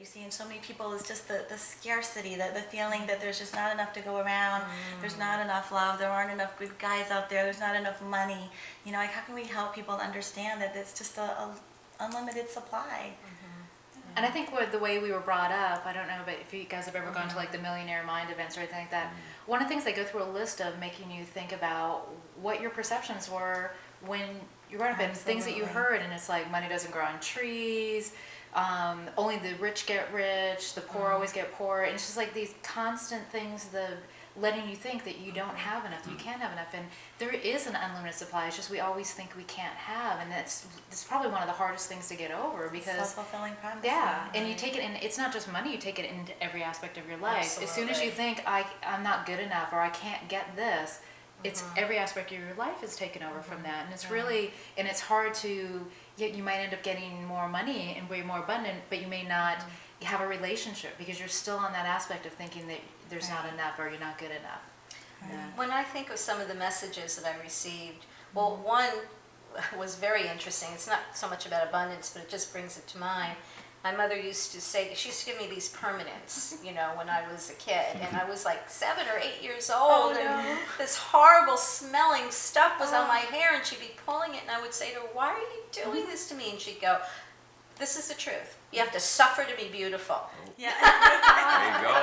see in so many people is just the scarcity, the feeling that there's just not enough to go around, there's not enough love, there aren't enough good guys out there's not enough money. You know, like how can we help people understand that it's just a unlimited supply? And I think with the way we were brought up, I don't know, but if you guys have ever gone to like the Millionaire Mind events or anything like that, one of the things they go through a list of making you think about what your perceptions were when you were growing up and things that you heard, and it's like money doesn't grow on trees, only the rich get rich, the poor always get poor, and it's just like these constant things, the letting you think that you don't have enough, that you can't have enough, and there is an unlimited supply. It's just we always think we can't have, and it's probably one of the hardest things to get over because self-fulfilling promise. Yeah, and you take it, and it's not just money. You take it into every aspect of your life. Absolutely. As soon as you think I'm not good enough or I can't get this, it's every aspect of your life is taken over from that, and it's really, and it's hard to. You might end up getting more money and be more abundant, but you may not have a relationship because you're still on that aspect of thinking that there's not enough or you're not good enough. Yeah. When I think of some of the messages that I received, well, one was very interesting. It's not so much about abundance, but it just brings it to mind. My mother used to say, she used to give me these permanents, you know, when I was a kid. And I was like 7 or 8 years old. And this horrible smelling stuff was on my hair. And she'd be pulling it. And I would say to her, why are you doing this to me? And she'd go, this is the truth. You have to suffer to be beautiful. Yeah. There you go.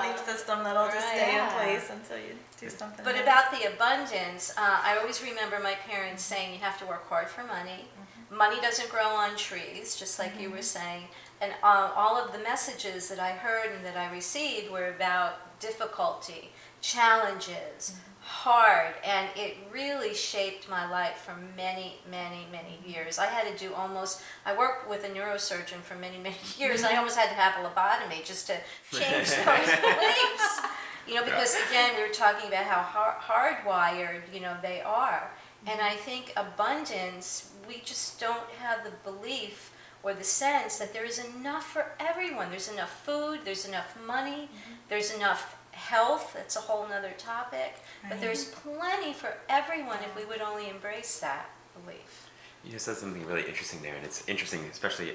Belief system that'll just stay in place until you do something. But about the abundance, I always remember my parents saying you have to work hard for money. Money doesn't grow on trees, just like you were saying. And all of the messages that I heard and that I received were about difficulty, challenges, hard, and it really shaped my life for many, many, many years. I had to do I worked with a neurosurgeon for many, many years. I almost had to have a lobotomy just to change those beliefs. You know, because again, we were talking about how hardwired, you know, they are. And I think abundance, we just don't have the belief or the sense that there is enough for everyone. There's enough food, there's enough money, there's enough health. That's a whole nother topic. But there's plenty for everyone if we would only embrace that belief. You just said something really interesting there, and it's interesting, especially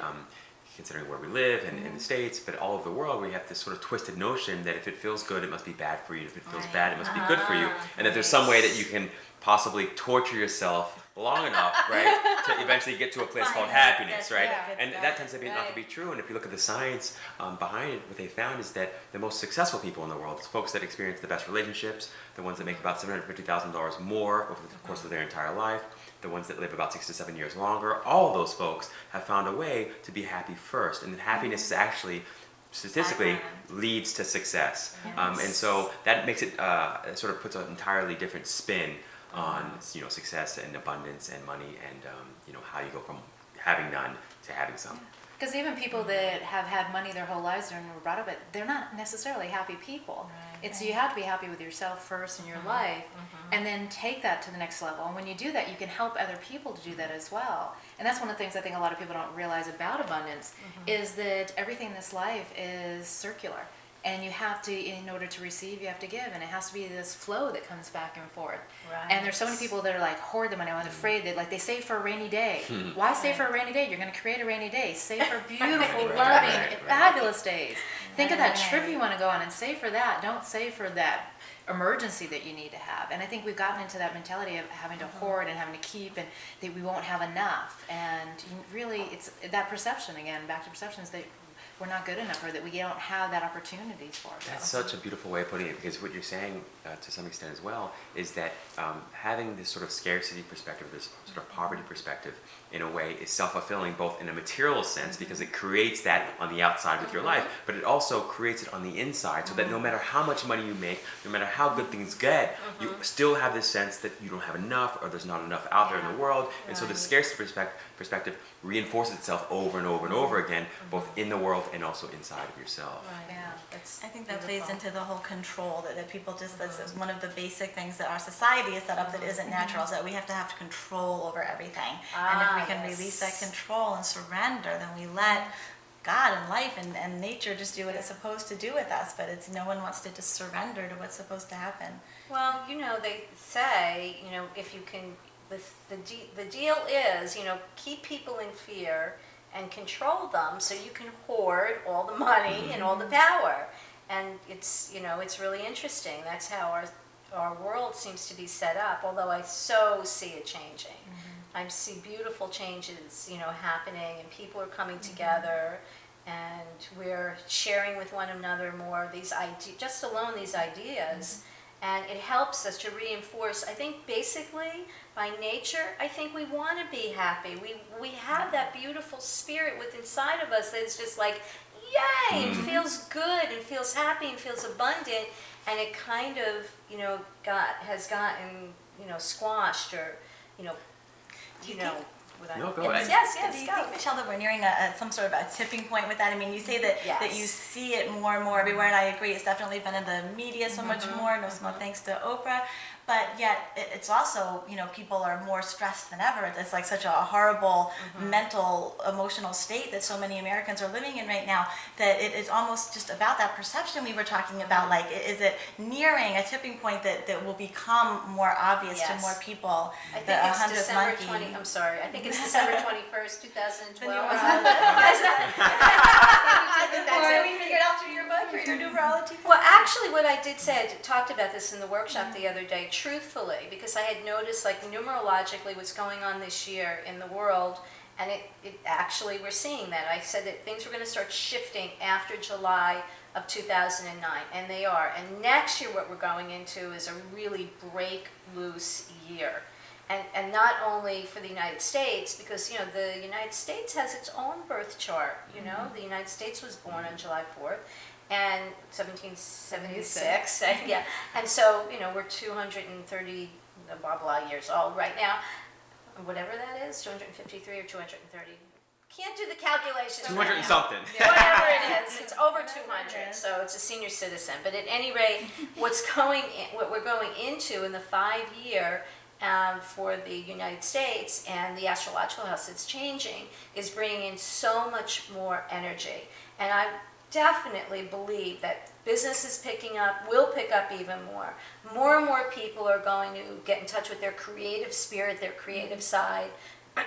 considering where we live and in the States, but all over the world, we have this sort of twisted notion that if it feels good, it must be bad for you. If it feels bad, it must be good for you. And that there's some way that you can possibly torture yourself long enough, right, to eventually get to a place called happiness, right? And that tends to be not to be true. And if you look at the science behind it, what they found is that the most successful people in the world, folks that experience the best relationships, the ones that make about $750,000 more over the course of their entire life, the ones that live about 6 to 7 years longer, all of those folks have found a way to be happy first. And that happiness is actually statistically leads to success. And so that makes it sort of puts an entirely different spin on success and abundance and money and how you go from having none to having some. Because even people that have had money their whole lives and were brought up, they're not necessarily happy people. You have to be happy with yourself first in your life, and then take that to the next level. And when you do that, you can help other people to do that as well. And that's one of the things I think a lot of people don't realize about abundance is that everything in this life is circular. And you have to, in order to receive, you have to give. And it has to be this flow that comes back and forth. Right. And there's so many people that are like, hoard the money. I'm afraid that they save for a rainy day. Why save for a rainy day? You're going to create a rainy day. Save for beautiful, loving, fabulous days. Think of that trip you want to go on and save for that. Don't save for that emergency that you need to have. And I think we've gotten into that mentality of having to hoard and having to keep and that we won't have enough. And really, it's that perception, again, back to perceptions, that we're not good enough or that we don't have that opportunities for. That's such a beautiful way of putting it, because what you're saying to some extent as well is that having this sort of scarcity perspective, this sort of poverty perspective, in a way is self-fulfilling both in a material sense because it creates that on the outside with your life, but it also creates it on the inside so that no matter how much money you make, no matter how good things get, you still have this sense that you don't have enough or there's not enough out there in the world. And so the scarcity perspective reinforces itself over and over and over again, both in the world and also inside of yourself. Right. Yeah. I think that plays into the whole control that people just, that's one of the basic things that our society is set up that isn't natural, is that we have to have control over everything. And if we can release that control and surrender, then we let God and life and nature just do what it's supposed to do with us, but it's no one wants to just surrender to what's supposed to happen. Well, they say, if you can, the deal is, keep people in fear and control them so you can hoard all the money and all the power. And it's, you know, it's really interesting. That's how our world seems to be set up, although I so see it changing. I see beautiful changes, you know, happening, and people are coming together, and we're sharing with one another more these ideas, just alone these ideas, and it helps us to reinforce. I think basically, by nature, I think we want to be happy. We have that beautiful spirit within inside of us that's just like, yay, it feels good, and feels happy, and feels abundant, and it kind of, you know, has gotten, you know, squashed, or, you know, No, go ahead. Yes, Do you go. think, Michelle, that we're nearing some sort of a tipping point with that? I mean, you say that Yes. you see it more and more everywhere, and I agree. It's definitely been in the media so much more. No small thanks to Oprah. But yet, it's also, you know, people are more stressed than ever. It's like such a horrible mental, emotional state that so many Americans are living in right now, that it is almost just about that perception we were talking about. Like, is it nearing a tipping point that will become more obvious to Yes. more people? I think The it's 100th December monkey. 20, I'm sorry, I think it's December 21st, 2012. Was That's it. we figured out through your book or your numerology? Well, actually, what I did say, I talked about this in the workshop the other day, truthfully, because I had noticed, like, numerologically what's going on this year in the world, and it actually, we're seeing that. I said that things were going to start shifting after July of 2009, and they are. And next year, what we're going into is a really break loose year. And not only for the United States, because, you know, the United States has its own birth chart, you know. The United States was born on July 4th, and 1776, yeah. And so, you know, we're 230 blah, blah years old right now, whatever that is, 253 or 230. Can't do the calculations. 200 and something. Whatever it is, it's over 200, so it's a senior citizen. But at any rate, what we're going into in the 5-year for the United States and the astrological house that's changing is bringing in so much more energy. And I definitely believe that business is picking up, will pick up even more. More and more people are going to get in touch with their creative spirit, their creative side,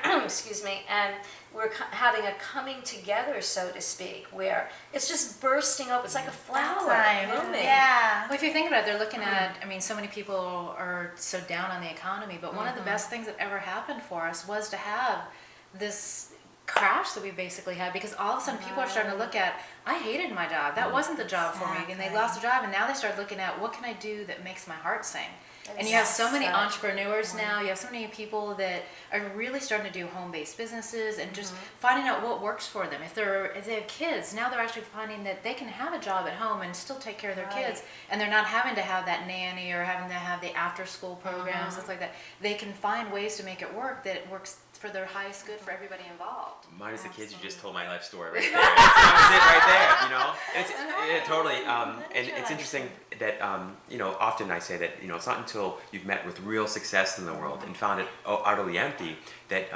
excuse me, and we're having a coming together, so to speak, where it's just bursting up. It's like a flower blooming. Yeah. Well, if you think about it, they're looking at, I mean, so many people are so down on the economy, but one of the best things that ever happened for us was to have this crash that we basically had, because all of a sudden people are starting to look at, I hated my job. That wasn't the job for me. And they lost their job, and now they start looking at, what can I do that makes my heart sing? And you have so many entrepreneurs now, you have so many people that are really starting to do home-based businesses and just finding out what works for them. If they have kids, now they're actually finding that they can have a job at home and still take care of their kids, and they're not having to have that nanny or having to have the after-school programs, stuff like that. They can find ways to make it work that works for their highest good for everybody involved. Minus the kids, you just told my life story right there. That was it right there, you know? It's totally. And it's interesting that, you know, often I say that, you know, it's not until you've met with real success in the world and found it utterly empty that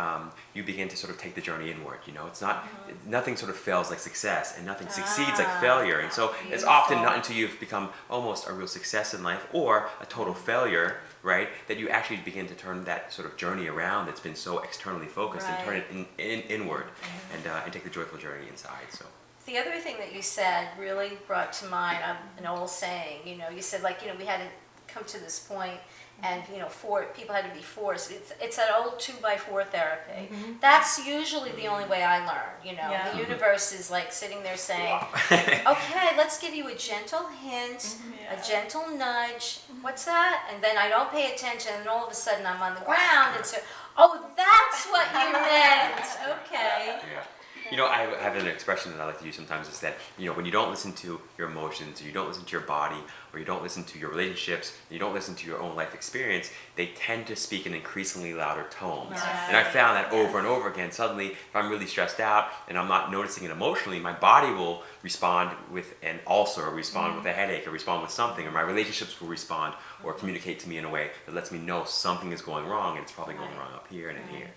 you begin to sort of take the journey inward, you know? It's not, nothing sort of fails like success, and nothing succeeds like failure. And so it's often not until you've become almost a real success in life or a total failure, right, that you actually begin to turn that sort of journey around that's been so externally focused and turn it inward and take the joyful journey inside. So The other thing that you said really brought to mind an old saying. You know, you said, like, you know, we had to come to this point, and, you know, people had to be forced. It's that old 2x4 therapy. That's usually the only way I learn. You know, the universe is like sitting there saying, okay, let's give you a gentle hint, a gentle nudge. What's that? And then I don't pay attention, and all of a sudden I'm on the ground, and so, oh, that's what you meant. Okay. yeah. You know, I have an expression that I like to use sometimes, is that, you know, when you don't listen to your emotions, or you don't listen to your body, or you don't listen to your relationships, and you don't listen to your own life experience, they tend to speak in increasingly louder tones. Right. And I found that over and over again. Suddenly, if I'm really stressed out and I'm not noticing it emotionally, my body will respond with an ulcer, or respond with a headache, or respond with something, or my relationships will respond or communicate to me in a way that lets me know something is going wrong, and it's probably going wrong up here and in here.